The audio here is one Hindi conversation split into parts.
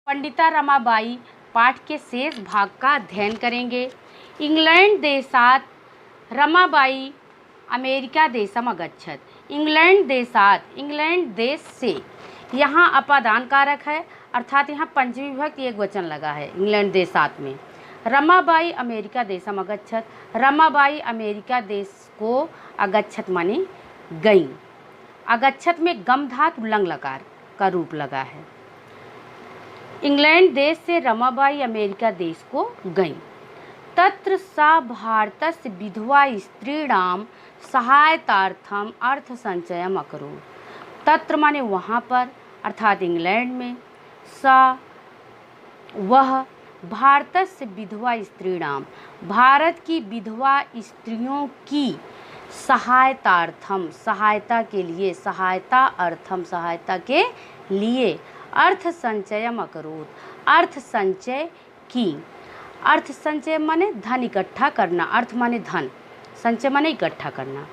पंडिता रमाबाई पाठ के शेष भाग का अध्ययन करेंगे। इंग्लैंड देशात रमाबाई अमेरिका देशम अगच्छत। इंग्लैंड देश से यहाँ अपादान कारक है, अर्थात यहाँ पंचमी विभक्ति एक वचन लगा है इंग्लैंड देशात में। रमाबाई अमेरिका देशम अगच्छत, रमाबाई अमेरिका देश को अगच्छत माने गई। अगच्छत में गम धातु लंग लकार का रूप लगा है। इंग्लैंड देश से रमाबाई अमेरिका देश को गई। तत्र सा भारतस्य विधवा स्त्रीणां सहायतार्थम अर्थ संचयम अकरोत्। तत्र माने वहाँ पर, अर्थात इंग्लैंड में, सा वह भारतस्य विधवा स्त्रीणां भारत की विधवा स्त्रियों की सहायतार्थम सहायता के लिए, सहायता के लिए अर्थ संचयम अकरोत् अर्थ संचय की। अर्थ संचय माने धन इकट्ठा करना, अर्थ माने धन, संचय माने इकट्ठा करना।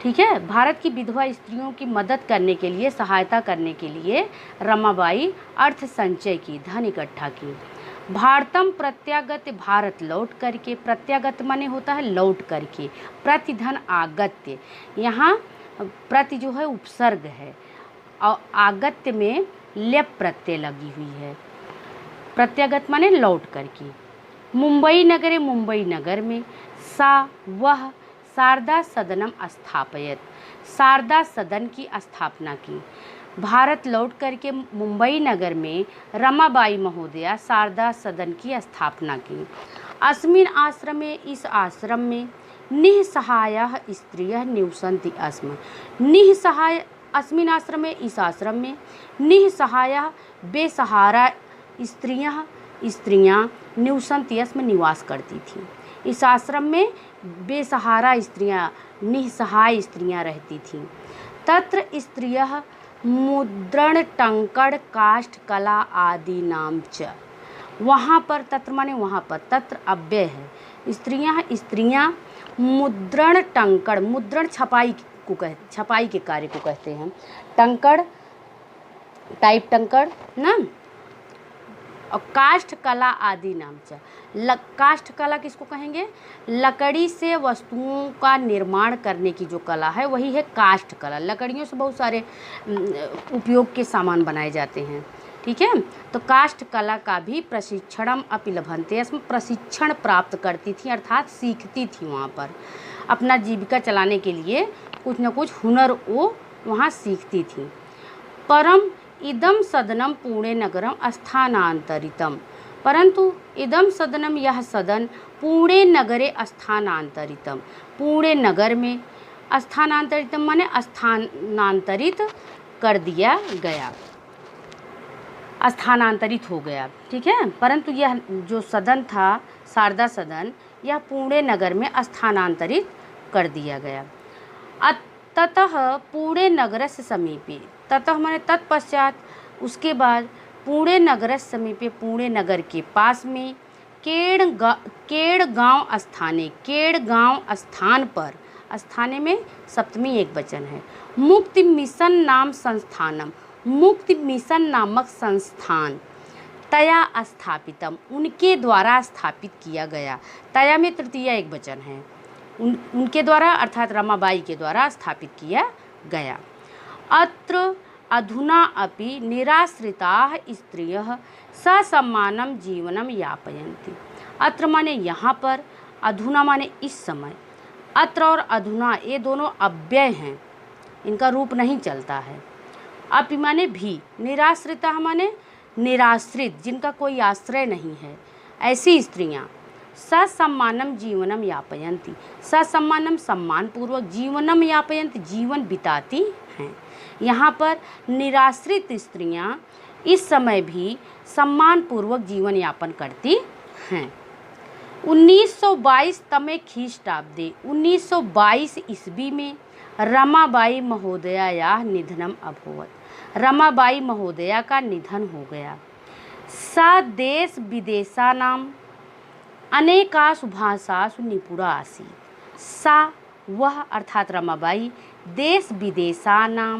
ठीक है, भारत की विधवा स्त्रियों की मदद करने के लिए, सहायता करने के लिए रमाबाई अर्थ संचय की, धन इकट्ठा की। भारतम प्रत्यागत्य भारत लौट करके, प्रत्यागत माने होता है लौट करके, प्रतिधन आगत्य, यहाँ प्रति जो है उपसर्ग है और आगत्य में लेप प्रत्यय लगी हुई है। प्रत्यागत माने लौट करके। मुंबई नगर में सा वह शारदा सदनम स्थापयत शारदा सदन की स्थापना की। भारत लौट करके मुंबई नगर में रमाबाई महोदया शारदा सदन की स्थापना की। अस्मिन् आश्रमे इस आश्रम में निःसहायः स्त्रियः निवसन्ति स्म। निःसहाय अस्मिन् आश्रमे इस आश्रम में निःसहायः बेसहारा स्त्रियाँ निवसन्ति स्म निवास करती थीं। इस आश्रम में बेसहारा स्त्रियाँ, निःसहाय स्त्रियाँ रहती थीं। तत्र स्त्रियः मुद्रण टंकड़ काष्ठ कला आदि नाम च। वहाँ पर, तत्र माने वहाँ पर, तत्र अव्यय है। स्त्रियाँ मुद्रण टंकड़, मुद्रण छपाई के कार्य को कहते हैं। टंकड़ टाइप टंकड़ ना, और काष्ठ कला आदि नाम च। काष्ठ कला किसको कहेंगे? लकड़ी से वस्तुओं का निर्माण करने की जो कला है वही है काष्ठ कला। लकड़ियों से बहुत सारे उपयोग के सामान बनाए जाते हैं। ठीक है, तो काष्ठ कला का भी प्रशिक्षणम अपि लभन्ते, इसमें प्रशिक्षण प्राप्त करती थी, अर्थात सीखती थी। वहाँ पर अपना जीविका चलाने के लिए कुछ न कुछ हुनर वो वहाँ सीखती थी। परम इदम सदनम पुणे नगरम स्थानांतरितम, परंतु इदम सदनम यह सदन पुणे नगरे स्थानांतरितम, पुणे नगर में स्थानांतरितम माने स्थानांतरित कर दिया गया, स्थानांतरित हो गया। ठीक है, परंतु यह जो सदन था शारदा सदन, यह पुणे नगर में स्थानांतरित कर दिया गया। ततः पुणे नगर से समीपे, ततः माने तत्पश्चात, उसके बाद पुणे नगर से समीपे, पुणे नगर के पास में केड़गांव स्थाने, केड़गांव स्थान पर, स्थाने में सप्तमी एक वचन है, मुक्ति मिशन नाम संस्थानम, मुक्ति मिशन नामक संस्थान तया स्थापितम, उनके द्वारा स्थापित किया गया। तया में तृतीया एक वचन है, उनके द्वारा अर्थात रमाबाई के द्वारा स्थापित किया गया। अत्र अधुना अपि निराश्रिताः स्त्रियः ससम्मानं जीवनं यापयन्ति। अत्र माने यहाँ पर, अधुना माने इस समय, अत्र और अधुना ये दोनों अव्यय हैं, इनका रूप नहीं चलता है। अपि माने भी, निराश्रिता माने निराश्रित, जिनका कोई आश्रय नहीं है, ऐसी स्त्रियाँ ससम्मानम जीवनम यापयन्ति, ससम्मानम सम्मान पूर्वक, जीवनम यापयन्ति जीवन बिताती हैं। यहाँ पर निराश्रित स्त्रियाँ इस समय भी सम्मान पूर्वक जीवन यापन करती हैं। 1922 तमे ख्रीष्टाब्दे, 1922 ईस्वी में रमाबाई महोदया निधनम अभवत, रमाबाई महोदया का निधन हो गया। सा देश विदेशानां अनेकासु भाषासु निपुणा आसीत्। सा वह अर्थात रमाबाई देश विदेशानां,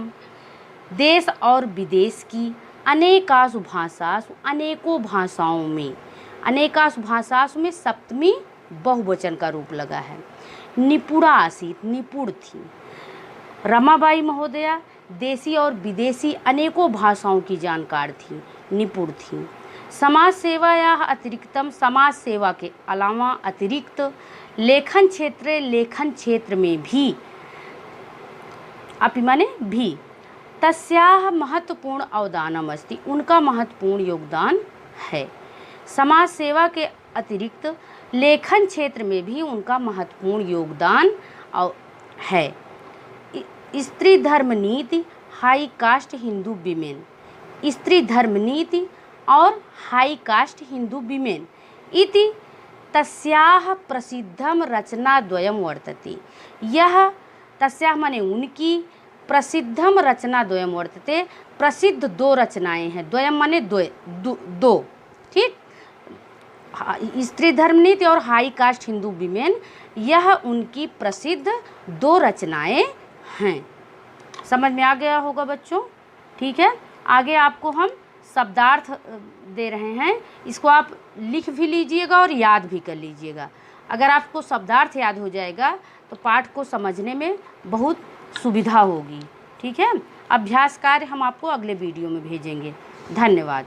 देश और विदेश की अनेकासु भाषासु, अनेकों भाषाओं में, अनेकासु भाषासु में सप्तमी बहुवचन का रूप लगा है। निपुणा आसीत, निपुण थी। रमाबाई महोदया देसी और विदेशी अनेकों भाषाओं की जानकार थी, निपुण थी। समाज सेवा या अतिरिक्तम, समाज सेवा के अलावा अतिरिक्त लेखन क्षेत्र में भी, अपि माने भी, तस्याः महत्वपूर्ण अवदानम अस्ति, उनका महत्वपूर्ण योगदान है। समाज सेवा के अतिरिक्त लेखन क्षेत्र में भी उनका महत्वपूर्ण योगदान है। स्त्री धर्म नीति, हाई कास्ट हिंदू विमेन, स्त्री धर्म नीति और हाई कास्ट हिंदू विमेन इति तस्याः प्रसिद्धम रचनाद्वयं वर्तते। यह तस्याः माने उनकी, प्रसिद्धम रचनाद्वयं वर्तते, प्रसिद्ध दो रचनाएं हैं। द्वयम माने दो, ठीक। स्त्री धर्म नीति और हाई कास्ट हिंदू विमेन, यह उनकी प्रसिद्ध दो रचनाएं हैं। समझ में आ गया होगा बच्चों, ठीक है। आगे आपको हम शब्दार्थ दे रहे हैं, इसको आप लिख भी लीजिएगा और याद भी कर लीजिएगा। अगर आपको शब्दार्थ याद हो जाएगा तो पाठ को समझने में बहुत सुविधा होगी, ठीक है। अभ्यास कार्य हम आपको अगले वीडियो में भेजेंगे। धन्यवाद।